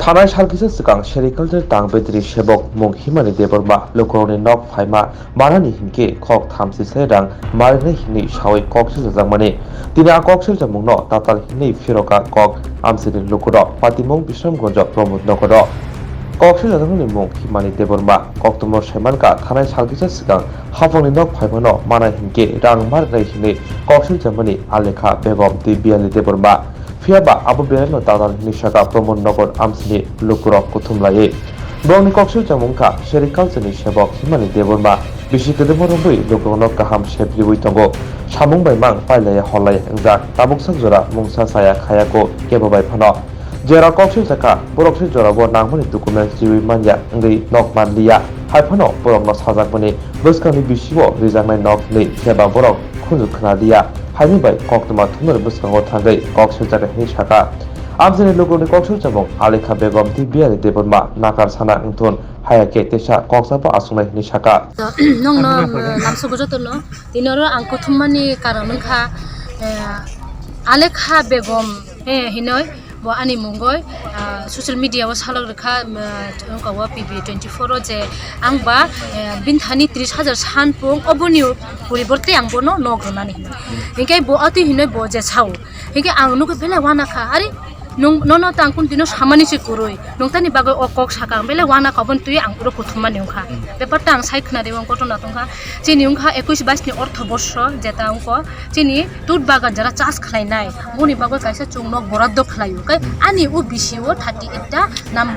थानाय सालकिसे सिगां सेरिकालचार दांबेद्रि सेबक मुं हिमानि देबरमा लोकरनि नक फाइमा मानानि हिंके खक थामसिसे रां मारिनाय हिंनि सावै ककसिल जाजांमानि दिना ककसिल जामुंनो ताताल हिंनि फिरका कक आमसिनि लोकर पातिमुं बिश्रामगंज प्रमोद नगर ककसिल जाजांनि मुं हिमानि देबरमा कक्टमर सेमानका थानाय सालकिसे सिगां हाफंनि नक फाइमानो मानाय हिंके रां मारिनाय हिंनि ककसिल जामानि आलेखा बेगम दिबियानि देबरमा फियाबा आबो बेरेनो दादाल निशाका प्रमोद नगर आमसिनि लुकुरक कुथुमलाये ब्रनि कक्सिल जामुंका सेरिकालचारनि सेबक हिमानि देबरमा बिसि गेदेमरबै लुकुरनो गाहाम सेब्रिबुइ तंगो सामुं बायमां पाइलाया हलाय अंजाक ताबुकसाक जरा मुंसा साया खायाको केबोबाय फनो जेरा कक्सिल जाका बरकसिल जराबो नांमनि डकुमेन्ट जिबि मानया अंगै नक मानलिया हायफानो बरकनो साजाकमनि बसकानि बिसिबो रिजांनाय नक नै सेबा बरक खुनु खोनादिया हायनिबाय कक्टमा थुमर बसकांगो थांगै कक्सिल जागानि साका आमजेनि लोगोनि कक्सिल जामुं आलेखा बेगम दिबियानि देबरमा नाकार साना अंथुन हायाके तेसा कक्साबो आसुंनायनि साका नंनो नामसुगो जतनो दिनरो आंखौ थुममानि कारनखा आलेखा बेगम हिनय bo ani mungoi social media wa salak rekha kawa PB24 je angba binthani 30,000 sanpung oboni poriborte angbono nogrunani hinkai bo ati hinoi bo je chau hinkai angnu ko bela wana kha ari nono tangkun dino samani se kuroi nongtani bagai okok sakang bela wana kabon tui angpuro kuthuma niungkha bepa tang sai khna debong kotona tongkha chini ungkha 21-22 ni ortho borsho jeta ungko chini tut bagan jara chas khlainai boni bagai kaisa chungnok boraddo khlaio kai ani u bisio 38 ta nam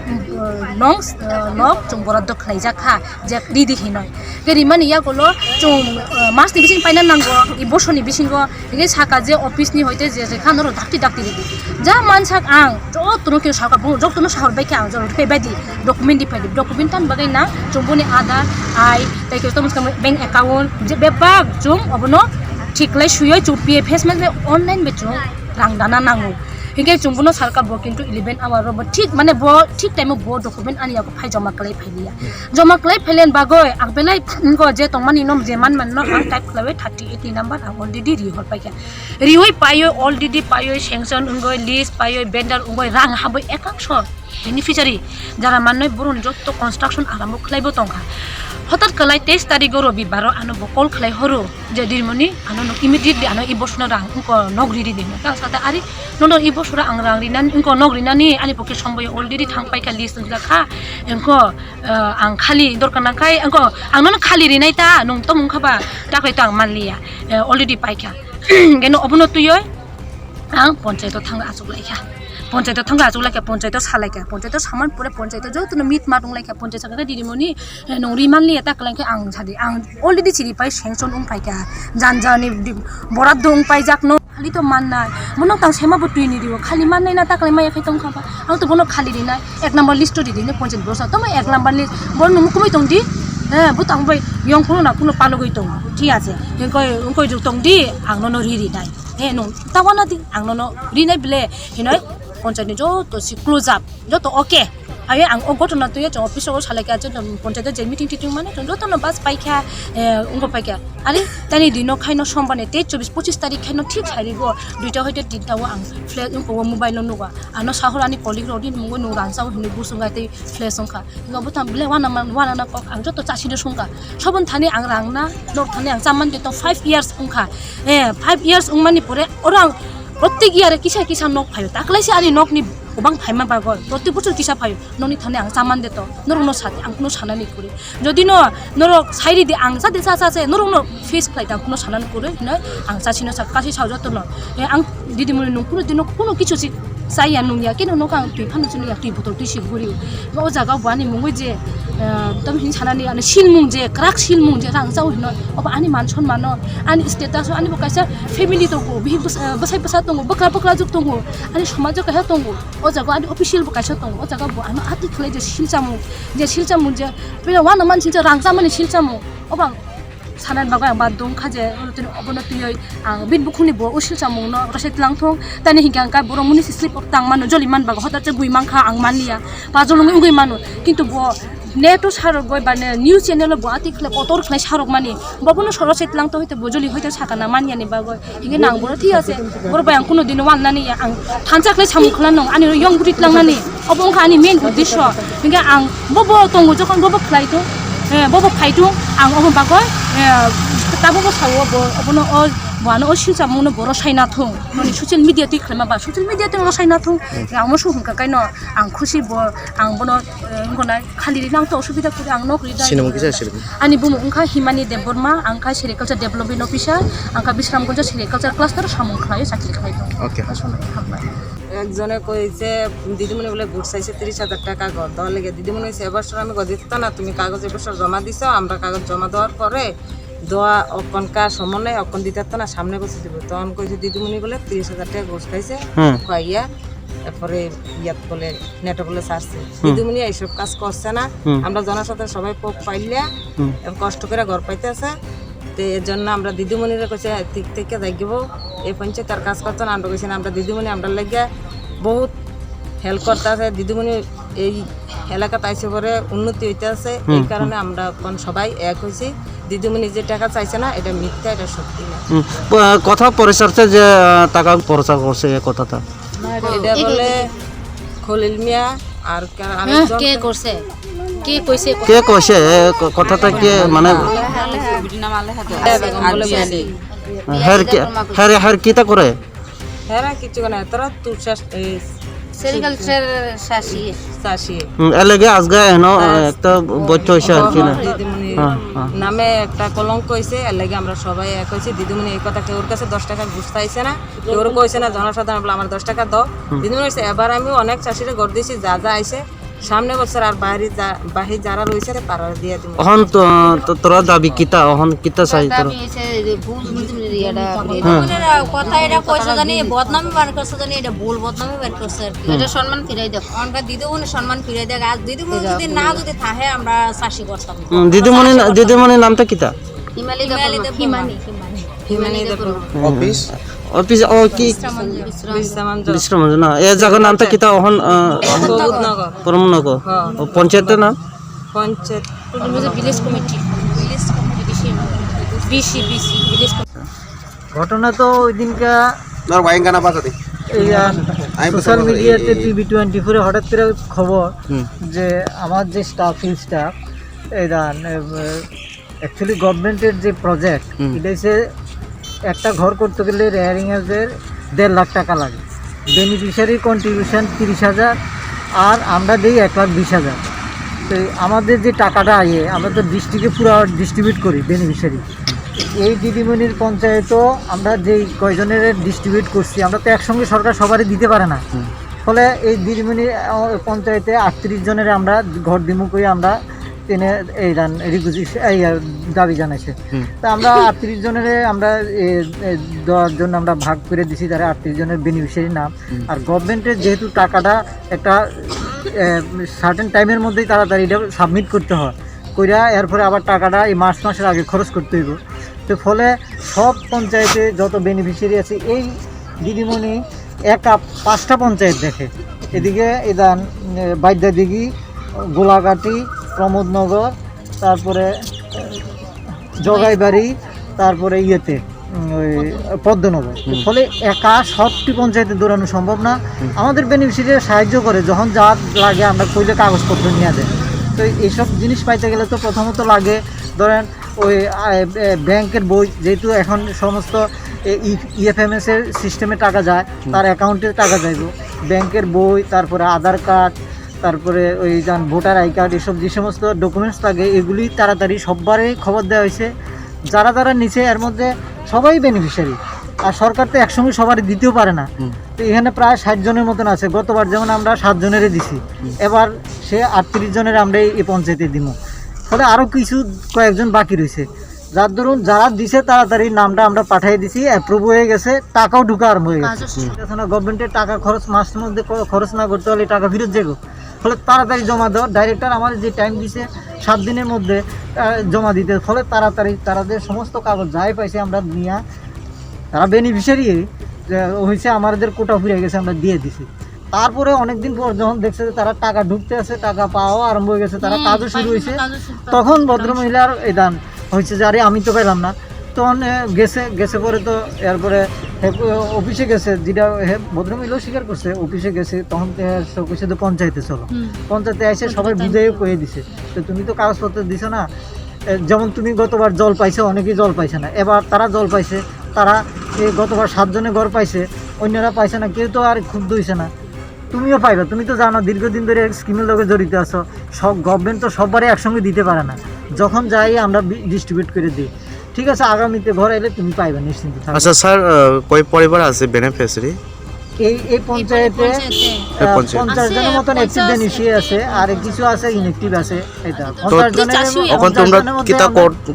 nok chung boraddo khlaija kha je didi hinoi geri mani ya golo chung mas ni bising paina nango i boshoni bisingo ige saka je office ni hoite je khanoro dakti didi ja mansak ang jotno ke saka bo jotno shahar bai ka jor pe badi document di pedi document tan bagai na chumbuni aadhar ai tai ke tom bank account je bebak chung obono thiklai suyoi chu pfs me online be chung rang dana nangu hingai chumbuno sarkar bo kintu 11 hour ro thik mane bo thik time bo document ani ya ko phai joma klai phailia joma klai phailen bagoi akbelai ngo je tongmani nom je man no ang type klawe 38 number already ri hor paika rioi payo already payo sanction ungoi list payo vendor ungoi rang haboi ekakso beneficiary jara mannoi burun jotto construction arambo khlaibo tongkha হঠাৎ কলাই 23 তারিখ রবিবার আনো বকল খাই হরো যে দিরমনি আনো immediately আনো ই বসনা রাং নগরি দি দিন তার সাথে আরি নন ই বসরা আং রাং রিনান ইনকো নগরিনানি আনি পকে সম্বয় অলরেডি থাংপাইকা লিস্ট লা ইনকো আং খালি দরকার না খাই ইনকো আং নন খালি রিনাই তা নং তো মুং খাবা তাকই তো আং মানলিয়া অলরেডি পাইকা গেনো অবনো তুইয় আং পঞ্চায়েত থাং আসুক লাইকা পঞ্চায়েত থাঙ্গা আজুলাইকা পঞ্চায়েত সালাইকা পঞ্চায়েত সামান পরে পঞ্চায়েত যতনো মিট মাটং লাইকা পঞ্চায়েত সাকা দিদিমনি নরি মানলি এটা কলাইকা আং ছাদি আং অলরেডি চিরি পাই সেংশন পাইকা জানজানি বরাদ্দ পাই জাকনো খালি তো মাননাই মনো তাং সেমাবো তুইনি দিও খালি মাননাই না তাকলাই মাই খাই তং খাবা আং তো বনো খালি দিনাই এক নাম্বার লিস্ট দি দিনে পঞ্চায়েত বসা তো এক নাম্বার লিস্ট বন মুকুমি তং দি বুতাং বাই ইয়ং কোনো না কোনো পালগই তং ঠিক আছে কই তং দি আং ননো রি নাই নো তাওয়ানা দি আং ননো রি নাই বলে হিনয় পঞ্চায়েত যত ক্লোজ আপ যত ওকে আয়ে আং অগটনা তুই চ অফিসও সালাইকা চ পঞ্চায়েত যে মিটিং টিটিং মানে যত ন বাস পাইকা উঙ্গ পাইকা আরে তানি দিন খাইনো সম্বানে 24-25 তারিখ খাইনো ঠিক সারিব দুইটা হইতে তিনটাও আং ফ্ল্যাশ উঙ্গ মোবাইল নুগা আনো সাহরানি কলিগ রদি মুঙ্গ নো রানসাও হিনি বুসুঙ্গাতে ফ্ল্যাশ সংখা গবতাম বলে ওয়ানা না কক আং যত চাছিনো সংখা সবন থানি আং রাংনা নর থানি আং চামান তে 5 ইয়ার্স উঙ্খা 5 ইয়ার্স উংমানি পরে ওরাং প্রত্যেক ইয়ারে কিসা নক ফাইও তাকলাইছে আনি নক নি গোবাং ফাইমা বাগর প্রত্যেক বছর কিসা ফাইও ননি থানে আং চামান দেত নরুনো সাথে আং কোনো সানানি করে যদি নর সাইরি দি আং সাথে সাথে নরুনো ফেস ফ্লাইট আং কোনো সানানি করে নয় আং চাছিনো সাথে কাছে সাউজত ন আং দিদিমনি নকুনো দিন কোনো কিছু চাইয়া নুনিয়া কেন নক আং তুই ফানো চুনিয়া তুই বোতল তুই সিগুরি ও জায়গা বানি মুঙ্গই যে তবে হিন সানানি আনি শিলমুং যে ক্রাক শিলমুং যে রাং যাও হিন অবা আনি মান সন্মান আনি স্টেটাস আনি বকাইসা ফ্যামিলি দঙ্গো বিহি বসাই বসা দঙ্গো বকরা जुग दंगो आनि समाज काया दंगो ओ जागा आनि अफिशियल बकाइसा दंगो ओ जागा बो आनो आति खले जे सिलचामु जे बे वाना मानसि जे रांजामानि सिलचामु अबां सानान बागा बा दं खाजे रुतिन अबनो तुयै आं बिन बुखुनि बो उसिलचामु न रसे तलांथं तानि हिगां का बर मुनि स्लिप तां मानो जलि मान बागा हता जे गुइ मांखा आं मानलिया बा जलंगै उगै मानो किन्तु बो নেটও সারক গয় বা নিউজ চ্যানেল গুয়াহাটি খেলে কতর খেলে সারক মানে বাবুনো সরস এতলাং তো হইতে বজলি হইতে সাকানা মানিয়ানি বা গয় হিগে নাং বড় ঠিক আছে বড় বাই আং কোনো দিন ওয়াননানি আং থানচা খেলে সামু খেলা নং আনি ইয়ং বুড়ি তলাংনানি অবংখা আনি মেন উদ্দেশ্য হিগে আং ববো তঙ্গু যখন ববো খেলাইতো ববো ফাইতো আং অবো বাগয় তাবো সাwo অবনো অ Wano o shin sam mono boro sai na thong noni social media ti khlama ba social media te mo sai na thong ang mo su hungka kai no ang khushi bo ang bono ngona khali nang to osubida kuri ang nokri dai sinemo kisa sir ani bumu ungka himani deborma angka sericulture development officer angka bisramganj sericulture cluster samung khlai sakli khlai to okay একজনে কইছে দিদিমণি বলে ঘুষ চাইছে 30,000 টাকা ঘর দেওয়ার লেগে দিদিমণি কইছে এবছর আমি ঘর দিতে না তুমি কাগজ এবছর জমা দিছো আমরা কাগজ জমা দেওয়ার পরে দোয়া অকনকা সমন্বয় অকন দিতে না সামনে বসে দিব তখন কইছে দিদিমণি বলে 30,000 টাকা ঘুষ খাইছে খাইয়া তারপরে ইয়াত বলে নেটে বলে ছাড়ছে দিদিমণি এইসব কাজ করছে না আমরা জনসাধারণ সবাই পোক পাইলে কষ্ট করে ঘর পাইতেছে তো এর জন্য আমরা দিদিমণিরা কইছে ঠিক থেকে যাইব এই পঞ্চায়েতের কাজ করতে না আমরা কইছি না আমরা দিদিমণি আমরা লাগিয়া বহুত হেল্প করতে আছে দিদিমণি এই এলাকাতে আইসে পরে উন্নতি হইতে আছে এই কারণে আমরা এখন সবাই এক হয়েছি দিদিমণি যে টাকা চাইছে না এটা মিথ্যা এটা সত্যি না কথা পরিচর্যা যে টাকা প্রচার করছে এই কথাটা এটা বলে খলিল মিয়া আর আরেকজন কে করছে কে কইছে কে কইছে কথাটা কে মানে বেগম বলে বলছে হের কিতা করে হ্যাঁ কিছু না তোরা তুই সেরিকালচার শাসি চাষি এলাগে আজকে এনো একটা বচ্চ হইছে আর কি না দিদিমণি নামে একটা কলঙ্ক হয়েছে এর লাগে আমরা সবাই এক হয়েছি দিদিমণি এই কথা কেউর কাছে 10 টাকা ঘুষ চাইছে না কেউর কইছে না জনসাধারণ বলে আমার 10 টাকা দাও দিদিমণি হয়েছে এবার আমি অনেক চাষিরে ঘর দিয়েছি যা যা আইছে সামনে বছর আর বাহির যারা রয়েছে তারা দিয়ে দিব এখন তো তোরা দাবি কিতা এখন কিতা চাই তোরা কথা এটা কইছে জানি বদনামি বার করছে জানি এটা ভুল বদনামি বার করছে আর কি এটা সম্মান ফিরাই দাও আমরা দিদিমণি সম্মান ফিরাই দেয় আজ দিদিমণি যদি না যদি থাকে আমরা চাষি করতাম দিদিমণি নামটা কিতা হিমানি অফিস অফিস ও কি বিশ্রামাঞ্চল বিশ্রাম না এই জায়গার নামটা কিতা এখন সবুজনগর পরমনগর ও পঞ্চায়েতের নাম panchayat village committee BC village ঘটনা তো ওই দিনকা সোশ্যাল মিডিয়াতে টিভি 24 হঠাৎ করে খবর যে আমার যে ফিল্ড স্টাফ এই অ্যাকচুয়ালি গভর্নমেন্টের যে প্রজেক্ট এটা হচ্ছে একটা ঘর করতে গেলে রেয়ারিংয়ের 1.5 লাখ টাকা লাগে বেনিফিশিয়ারি কন্ট্রিবিউশন 30,000 আর আমরা দিই 1,20,000 তো আমাদের যে টাকাটা আয়ে আমরা তো ডিস্ট্রিক্টে পুরো ডিস্ট্রিবিউট করি বেনিফিশিয়ারি এই দিদিমণির পঞ্চায়েতও আমরা যেই কয়জনের ডিস্ট্রিবিউট করছি আমরা তো একসঙ্গে সরকার সবারই দিতে পারে না ফলে এই দিদিমণির পঞ্চায়েতে 38 জনের আমরা ঘর দিমু করে আমরা টেনে এই দাবি জানাইছে তা আমরা 38 জনের আমরা দেওয়ার জন্য আমরা ভাগ করে দিছি তারা 38 জনের বেনিফিশিয়ারি নাম আর গভর্নমেন্টের যেহেতু টাকাটা একটা সার্টেন টাইমের মধ্যেই তাড়াতাড়ি এটা সাবমিট করতে হয় কইরা এরপরে আবার টাকাটা এই মাসের আগে খরচ করতে হইব তো ফলে সব পঞ্চায়েতে যত বেনিফিশিয়ারি আছে এই দিদিমণি একা 5টা পঞ্চায়েত দেখে এদিকে এদান বাইদ্যাদিঘি গোলাঘাটি প্রমোদনগর তারপরে জগাইবাড়ি তারপরে ইয়েতে ওই পদ্মনগর ফলে একা সবটি পঞ্চায়েতে দৌড়ানো সম্ভব না আমাদের বেনিফিশিয়ারিরা সাহায্য করে যখন যা লাগে আমরা কইলে কাগজপত্র নিয়ে দেয় তো এইসব জিনিস পাইতে গেলে তো প্রথমত লাগে ধরেন ওই ব্যাংকের বই যেহেতু এখন সমস্ত ইএফএমএস এর সিস্টেমে টাকা যায় তার অ্যাকাউন্টে টাকা যাইব ব্যাংকের বই তারপরে আধার কার্ড তারপরে ওই ভোটার আই কার্ড এসব যে সমস্ত ডকুমেন্টস লাগে এগুলি তাড়াতাড়ি সববারই খবর দেওয়া হয়েছে যারা যারা নিচে এর মধ্যে সবাই বেনিফিশিয়ারি আর সরকার তো একসঙ্গে সবারই দিতেও পারে না তো এখানে প্রায় 60 জনের মতন আছে গতবার যেমন আমরা 7 জনেরই দিছি এবার সে 38 জনের আমরা এই পঞ্চায়েতে দিব ফলে আরও কিছু কয়েকজন বাকি রয়েছে যার ধরুন যারা দিছে তাড়াতাড়ি নামটা আমরা পাঠিয়ে দিছি অ্যাপ্রুভ হয়ে গেছে টাকাও ঢুকা আরম্ভ হয়ে গেছে গভর্নমেন্টের টাকা খরচ মাসের মধ্যে খরচ না করতে হলে টাকা ফেরত যাবো ফলে তাড়াতাড়ি জমা দেওয়া ডাইরেক্টর আমাদের যে টাইম দিছে 7 দিনের মধ্যে জমা দিতে ফলে তাড়াতাড়ি তাদের সমস্ত কাগজ যাই পাইছে আমরা নিয়ে তারা বেনিফিশিয়ারি হয়েছে আমাদের কোটা ফুরিয়ে গেছে আমরা দিয়ে দিছি তারপরে অনেকদিন পর যখন দেখছে যে তারা টাকা ঢুকতে আছে, টাকা পাওয়া আরম্ভ হয়ে গেছে, তারা কাজও শুরু হয়েছে, তখন ভদ্রমহিলার এই দান হয়েছে যে আরে আমি তো পেলাম না। তখন গেছে পরে তো এরপরে অফিসে গেছে, যেটা ভদ্রমহিলাও স্বীকার করছে, অফিসে গেছে, তখন কইছে তো পঞ্চায়েতে চলো, পঞ্চায়েতে এসে সবাই বুঝাই কয়ে দিছে তো তুমি তো কাগজপত্র দিছো না, যেমন তুমি গতবার জল পাইছে, অনেকেই জল পাইছে না, এবার তারা জল পাইছে, তারা গতবার 7 জনে ঘর পাইছে, অন্যরা পাইছে না, কেউ তো আর ক্ষুব্ধ হয়েছে না, তুমিও পাইবা, তুমি তো জানো দীর্ঘদিন ধরে স্কিমের লগে জড়িত আছো, সব গভর্নমেন্ট তো সববারে একসঙ্গে দিতে পারে না, যখন যাই আমরা ডিস্ট্রিবিউট করে দিই, ঠিক আছে আগামীতে ঘর এলে তুমি পাইবা নিশ্চিন্ত থাকো। আচ্ছা স্যার, কয় পরিবার আছে বেনিফিশিয়ারি? এই পঞ্চায়েতে 50 জনের মতন অ্যাক্টিভ বেনিফিশিয়ারি আছে, আর কিছু আছে ইনঅ্যাক্টিভ আছে, এটা 50 জনের। এখন তোমরা কিতা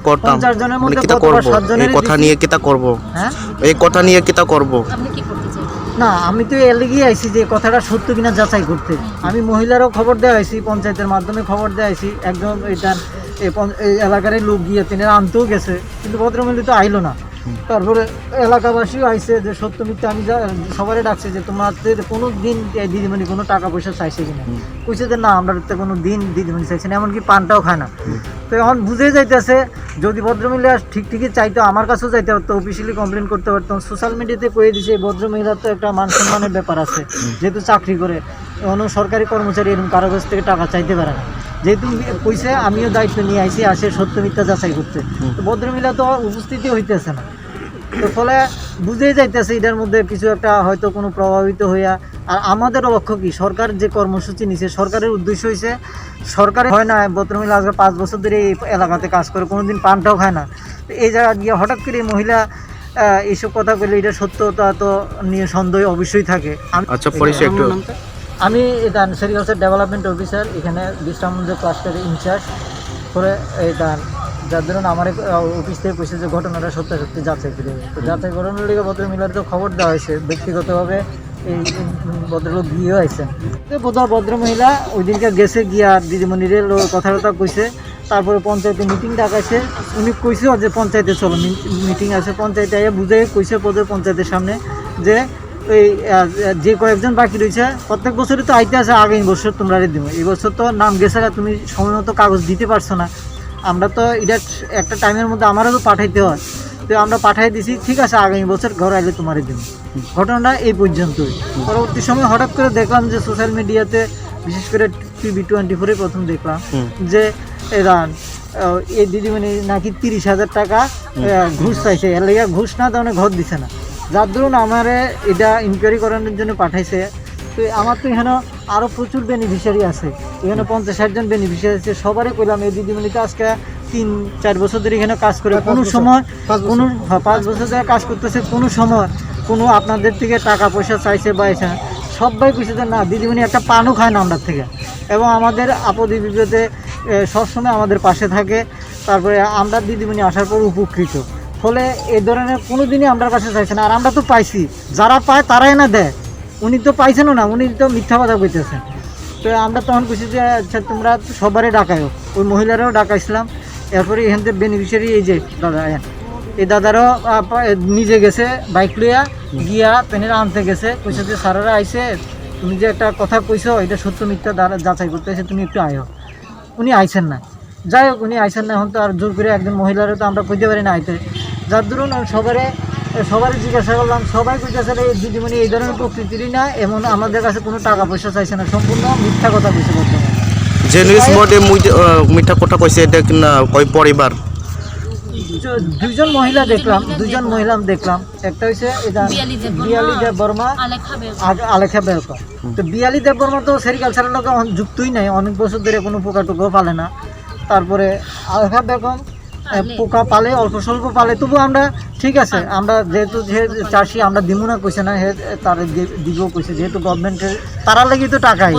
করতাম 50 জনের মানে মধ্যে কিতা গতবার করব, 7 জনের এই কথা নিয়ে কিতা করব, হ্যাঁ এই কথা নিয়ে কিতা করব? আপনি কি করতে চাই? না আমি তো এর লেগেই আইছি যে কথাটা সত্য কিনা যাচাই করতে। আমি মহিলারও খবর দেওয়া হয়েছি, পঞ্চায়েতের মাধ্যমে খবর দেওয়া হয়েছি, একদম এইটার এই এলাকার লোক গিয়ে তিনি আনতেও গেছে, কিন্তু ভদ্রমহিলা তো আইলো না। তারপরে এলাকাবাসীও আইছে যে সত্য মিথ্যা আমি সবারই ডাকছে যে তোমাদের কোনো দিন দিদিমণি কোনো টাকা পয়সা চাইছে কিনা, কইছে যে না আমরা তো কোনো দিন দিদিমণি চাইছে না, এমনকি পানটাও খায় না। তো এখন বুঝে যাইতেছে যদি ভদ্রমহিলা ঠিকই চাইতো আমার কাছেও চাইতে পারতো, অফিসিয়ালি কমপ্লেন করতে পারতাম, সোশ্যাল মিডিয়াতে কয়ে দিছে ভদ্রমহিলার তো একটা মান সম্মানের ব্যাপার আছে, যেহেতু চাকরি করে, কোনো সরকারি কর্মচারী এরকম কারো কাছ থেকে টাকা চাইতে পারে না, যেহেতু কইছে আমিও দায়িত্ব নিয়ে আইছি আসে সত্য মিথ্যা যাচাই করতে, তো ভদ্রমহিলা তো উপস্থিতি হইতেছে না, তো ফলে বুঝেই যাইতেছে এটার মধ্যে কিছু একটা হয়তো কোনো প্রভাবিত হইয়া। আর আমাদেরও লক্ষ্য কি, সরকার যে কর্মসূচি নিছে, সরকারের উদ্দেশ্য হয়েছে, সরকারে হয় না ভদ্রমহিলা আজকে 5 বছর ধরে এই এলাকাতে কাজ করে, কোনোদিন পানটাও খায় না, তো এই জায়গা গিয়ে হঠাৎ করে এই মহিলা এইসব কথা বললে এটা সত্যতা তো নিয়ে সন্দেহ অবশ্যই থাকে। আচ্ছা পরিচয় একটু। আমি এটা সেরিকালচার ডেভেলপমেন্ট অফিসার, এখানে বিশ্রামগঞ্জ ক্লাস্টারের ইনচার্জ করে, এটা যার ধরুন আমার অফিস থেকে কইছে যে ঘটনাটা সত্যি যাচাই করে, তো যাচাই করানোর লিগে ভদ্রমহিলার তো খবর দেওয়া হয়েছে, ব্যক্তিগতভাবে এই ভদ্রলোক গিয়ে আইসেন, তো বোধহয় ভদ্রমহিলা ওই দিনকে গেছে গিয়া দিদিমণির কথাবার্তা কইছে, তারপরে পঞ্চায়েতে মিটিং ডাকাইছে, উনি কইছে যে পঞ্চায়েতে চলো মিটিং আছে, পঞ্চায়েতে আইয়া বুঝে কইছে পঞ্চায়েতের সামনে যে এই যে কয়েকজন বাকি রয়েছে প্রত্যেক বছরই তো আইতে আছে, আগামী বছর তোমরা দিব, এই বছর তো নাম গেছে, তুমি সময় মতো কাগজ দিতে পারছো না, আমরা তো এটা একটা টাইমের মধ্যে আমারও তো পাঠাইতে হয়, তো আমরা পাঠাই দিছি, ঠিক আছে আগামী বছর ঘর আইলে তোমারই দিব। ঘটনাটা এই পর্যন্তই। পরবর্তী সময় হঠাৎ করে দেখলাম যে সোশ্যাল মিডিয়াতে, বিশেষ করে টিভি 24-এ প্রথম দেখলাম যে এরা এই দিদিমণি নাকি 30,000 টাকা ঘুষ চাইছে, এর লেগে ঘুষ না দেওয়া ঘর দিছে না, যার ধরুন আমার এটা ইনকোয়ারি করানোর জন্য পাঠাইছে। তো আমার তো এখানে আরও প্রচুর বেনিফিশিয়ারি আছে, এখানে 50-60 জন বেনিফিশিয়ারি আছে, সবারই কইলাম এই দিদিমণি তো আজকে 3-4 বছর ধরে এখানে কাজ করে, কোনো সময় 5 বছর ধরে কাজ করতেছে, কোনো সময় কোনো আপনাদের থেকে টাকা পয়সা চাইছে বা এসে সবাই কইছে যে না দিদিমণি একটা পানও খায় না আমরা থেকে, এবং আমাদের আপদে বিপদে সবসময় আমাদের পাশে থাকে, তারপরে আমরা দিদিমণি আসার পর উপকৃত, ফলে এই ধরনের কোনো দিনই আমরা কাছে চাইছে না, আর আমরা তো পাইছি, যারা পায় তারাই না দেয়, উনি তো পাইছেনও না, উনি তো মিথ্যা কথা কইতেছেন। তো আমরা তখন কইছি যে আচ্ছা তোমরা সবারই ডাকায়ও, ওই মহিলারাও ডাকাইছিলাম, এরপরে এখান থেকে বেনিফিশিয়ারি এই যে দাদা, এই দাদারও নিজে গেছে বাইক লইয়া গিয়া পেনের আনতে গেছে, কইছে যে স্যারেরা আইসে, তুমি যে একটা কথা কইছো এটা সত্য মিথ্যা যাচাই করতে এসে তুমি একটু আয়ো, উনি আইছেন না, যাই হোক উনি আইছেন না, এখন তো আর জোর করে একজন মহিলারও তো আমরা কইতে পারি না আইতে, যার ধরুন সবারই জিজ্ঞাসা করলাম, সবাই কইতেছে এই দিদিমণি এই ধরনের প্রকৃতিরই না, এমন আমাদের কাছে কোনো টাকা পয়সা চাইছে না, সম্পূর্ণ মিথ্যা কথা কইছে বর্তমানে। যে নিউজ মোডে মিথ্যা কথা কইছে, এটা কিনা কয় পরিবার? 2জন মহিলা দেখলাম, 2জন মহিলা দেখলাম, একটা হচ্ছে এটা বিয়ালি দেব বর্মা, আলেখা বেলকম। তো বিয়ালি দেব বর্মা তো সেরিকালচারের লোক যুক্তই নাই, অনেক বছর ধরে কোনো পোকা টোকা পালে না, তারপরে আলেখা বেগম পোকা পালে, অল্প স্বল্প পালে, তবু আমরা ঠিক আছে, আমরা যেহেতু চাষি আমরা দিব না কইছে না, তার দিব কইছে, যেহেতু গভর্নমেন্টের তারা লাগি তো টাকাই,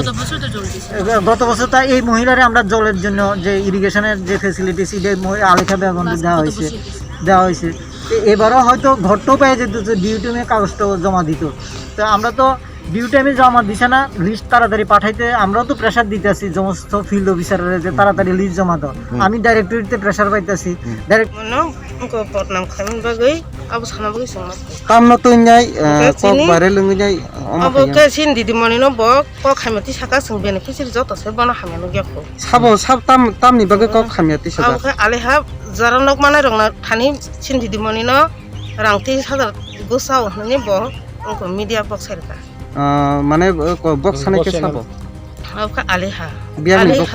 গত বছর তা এই মহিলারে আমরা জলের জন্য যে ইরিগেশনের যে ফেসিলিটিস এটা আলেখা বেগম দেওয়া হয়েছে, এবারও হয়তো ঘরটাও পেয়ে যেত, ডিউটি কাগজটাও জমা দিত। তো আমরা তো ডিউ টাইমে জমা দিছে না, লিস্ট তাড়াতাড়ি পাঠাইতে আমরাও তো প্রেশার দিতেছি সমস্ত ফিল্ড অফিসারের যে তাড়াতাড়ি লিস্ট জমা দাও। আমি ডাইরেক্টরিতে প্রেশার পাইতেছি direct Tam nó tôi nhảy có bài đấy lưng nhảy Abo ke sin di moni no bo ko khamati saka sung beneficiary joto se bana hamya no gyako. sabo sab tam ni bagai kok khamiati Abo saka ke aleha zaran nok mana rong na thani sin di moni no rangti sadar gusau ni bo ko media box serka. মানে box sana ke sabo Abo ke aleha Biang ni box.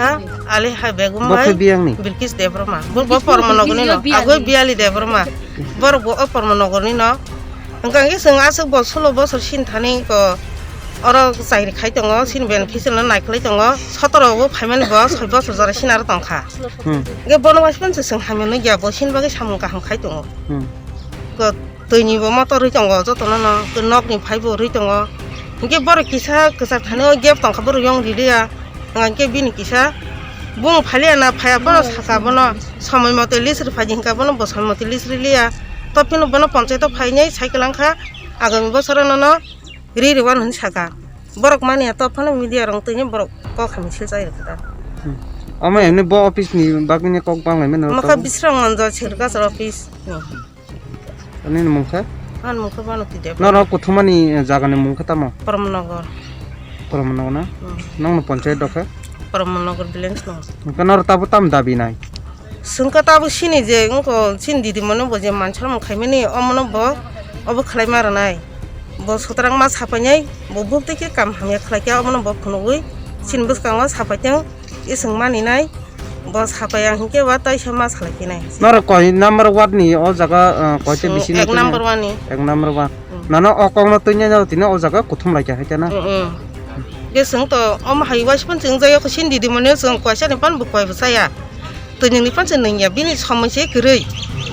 aleha begum box mai biang ni Bilkis Debroma bo pormonogoni no ago biali Debroma bor bo pormonogoni no Engkang ki sing asuk bo solo bo sin thani ko oro sairi khai tongo sin beneficiary no naiklai tongo 17 bo phaimani bo 6 bosor jara sin ar tongkha ge bonwas pan sing hamya no ya bo sin bagi samung ka ham khai tongo ko toini bo motor ri tongo joto no no ko nok ni phai bo ri tongo ge bor kisa kasa thani o gap tongkha bor yong ri ya ngan ke bin kisa bung phalia na phaya bo saka bo no samoi mote list ri phajing ka bo no bo samoi mote list ri liya topino bo no panchayat phainai cycle angkha agami bosor no ri wan hun saka borok mani to phone media rong tini borok ko khami sil chai rakta ama emni bo office ni bagai ni kok bang lai men maka bisrang manjo chirka sar office ani mungkha an mukha banu ti de na ro kothumani jaga ni mungkha tama Paramnagar परमनग ना नंग panchayat डखे Paramnagar balance no कनर Tabo ताम दाबी नाय sungka tabu sini je ngko sin didi mono bo je manchal mo khaimani omono bo obo khlai maranai bo sotrang ma sapanyai bo bukti ke kam hamya khlai kya omono bo phunugui sin buskang sapatang isung mani nai bo sapayang hinke wa tai sama khlai kinai नर कोई number 1 नि ओ जगह कोते बिसि ek number 1 ni एक number 1 नानो अकंग न तन्या जाउ तिन ओ जगह कुथुम लाइका है ना ge sung to om hai was pun sung jaya ko sin didi mono sung kwasa ni pan bu koi bu saya to ni pan sung ning ya bini samoise grei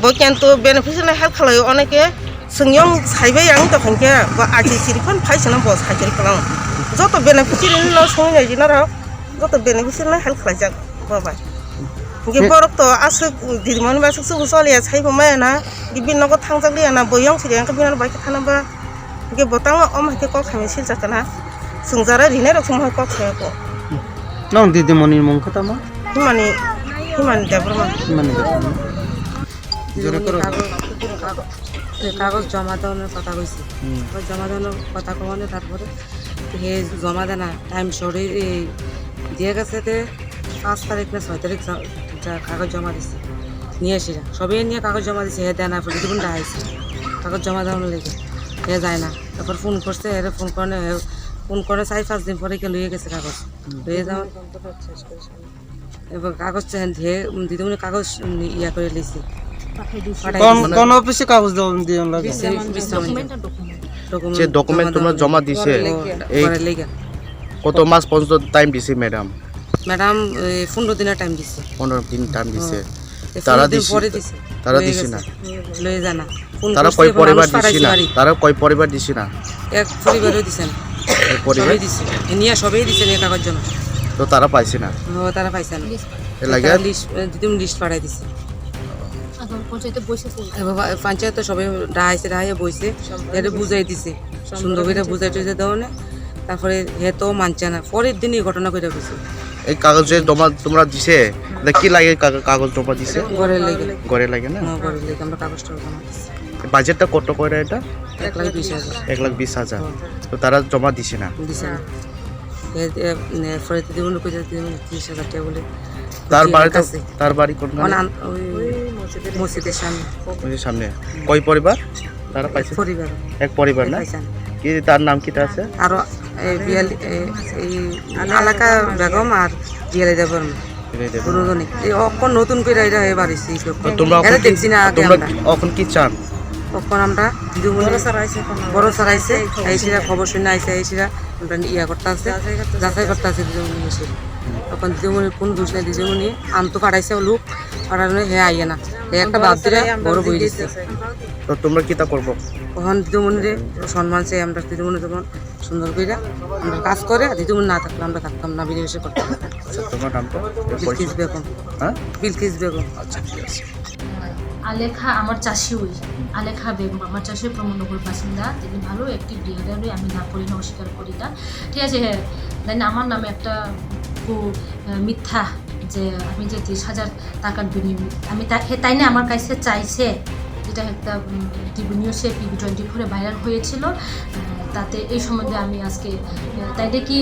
bo kyan to beneficiary help khlai oneke sung yong saibai yang to khanke bo aji siri pan phai sna bo sai kiri kalang joto beneficiary ni lo sung ya jina ro joto beneficiary help khlai jak bo ba ge borok to asuk didi mono ba suk su soli ya sai bo ma na gi bin no ko thang jak li na bo yong siri yang ka bin ba ka thana ba ge botang om ha ke ko khami sil jak na sungzara rine rok sumha ko khaya ko नंग दिदि मनि मungkha tama himani Debroma মানে কাগজ জমা দেওয়ার কথা কইছি জমা দেওয়ার কথা কমানো তারপরে হে জমা দেনা টাইম সরে দিয়ে গেছে 5 তারিখ না 6 তারিখ কাগজ জমা দিছে নিয়ে এসে সবে নিয়ে কাগজ জমা দিছে হে দেনা পরে দুগুণ আইছে কাগজ জমা দেওয়ার লেগে হে যায় না তারপর ফোন করছে এর ফোন করে 4-5 দিন পরে লইয়ে গেছে কাগজ লইয়ে যাওয়ার এবার কাগজ হে দিদিমণি কাগজ ইয়া করে লিছি কোন অফিসে কাগজ দিও লাগে যে ডকুমেন্ট তোমরা জমা দিছে এই কত মাস পর্যন্ত টাইম দিছে ম্যাডাম ম্যাডাম 15 দিনের টাইম দিছে 15 দিন টাইম দিছে তারা দিছে তারা দিছে না লয়ে জানা তারা কয় পরিবার দিছে না তারা কয় পরিবার দিছে না এক পরিবারও দিছে না এক পরিবার দিছে নিয়া সবেই দিছে নিয়া কাগজ জমা তো তারা পাইছে না ও তারা পাইছে না এ লাগে লিস্ট দিদিম লিস্ট পাঠাই দিছে পঞ্চায়েতে বসেছে পঞ্চায়েত সবাই ডাহাইয়ে বইছে এটা বুঝাই দিছে সুন্দর করে বুঝাই টুঝাই দেওয়া না তারপরে হে তো মানছে না পরের দিনই ঘটনা করে গেছে এই কাগজে জমা তোমরা দিছে কি লাগে কাগজ জমা দিছে ঘরে লেগে না ঘরে লেগে আমরা কাগজটা জমা দিছি বাজেটটা কত করে এটা 1,20,000 1,20,000 তো তারা জমা দিছে না দিছে না পরে দিদিমণি কইতে 30,000 টাকা বলে তার বাড়ি কোন মসজিদের সামনে ওই সামনে কয় পরিবার তারা পাইছে পরিবার এক পরিবার না কি তার নাম কিটা আছে আর এই এলাকা বেগম আর বিয়ালি দেবর দুজনে এই অকন নতুন করে এটা বাড়িছি তোমরা দেখছি না আগে তোমরা এখন কি চান অকন আমরা বড় সরাইছে আইসিরা খবর শুনে আইসে আইসিরা আমরা ইয়া করতে আছে যাচাই করতে আছে দিদিমণি তখন দিদিমণি কোন দোষ নেই দিদিমণি আনতো পাঠাইছে লোক পাঠানো হে আইয়ে না একটা বাদ দিলে বড় বই দিচ্ছে তো তোমরা কি তা করবো তখন দিদিমণিরে সম্মান চাই আমরা দিদিমণি তখন সুন্দর করে আমরা কাজ করে দিদিমণি না থাকলে আমরা থাকতাম না বিদেশে করতাম আচ্ছা তোমার নামটা বিলকিস বেগম হ্যাঁ বিলকিস বেগম আচ্ছা ঠিক আছে আলেখা আমার চাষি ওই আলেখা বেগম আমার চাষি প্রমনগর বাসিন্দা, তিনি ভালো একটি ডিয়ারে আমি না করি না, অস্বীকার করি না, ঠিক আছে। হ্যাঁ, দেন আমার নামে একটা মিথ্যা যে আমি যে 30,000 টাকার বিনিময় আমি তাই না আমার কাছে চাইছে, যেটা একটা টিভি নিউজে PB24 ভাইরাল হয়েছিল। তাতে এই সম্বন্ধে আমি আজকে তাইদের কি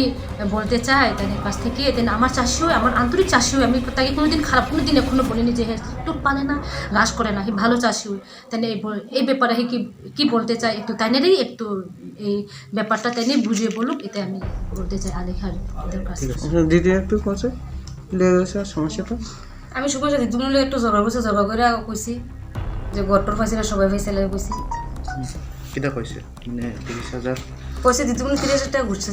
বলতে চাই তাদের কাছ থেকে, দেন আমার চাষিও আমার আন্তরিক চাষিও, আমি তাকে কোনোদিন খারাপ কোনোদিন এখনো বলিনি যে হ্যাঁ টুক পালে না ঘাস করে না, ভালো চাষিও। তাই এই ব্যাপারে কি বলতে চাই একটু তাইনেরই একটু এই ব্যাপারটা তাই নিয়ে বুঝিয়ে বলুক, এটা আমি বলতে চাই আলেখার কাছে। দিদি একটু কছে সমস্যাটা আমি শুভ সাথে তুমি একটু জগা করছে, জগা করে কইছি যে গটর ফাইছিল সবাই ফাইছিল কইছি, কিটা কইছে মানে 30,000 কইছে দিদি মনে 30,000 টাকা ঘুরছে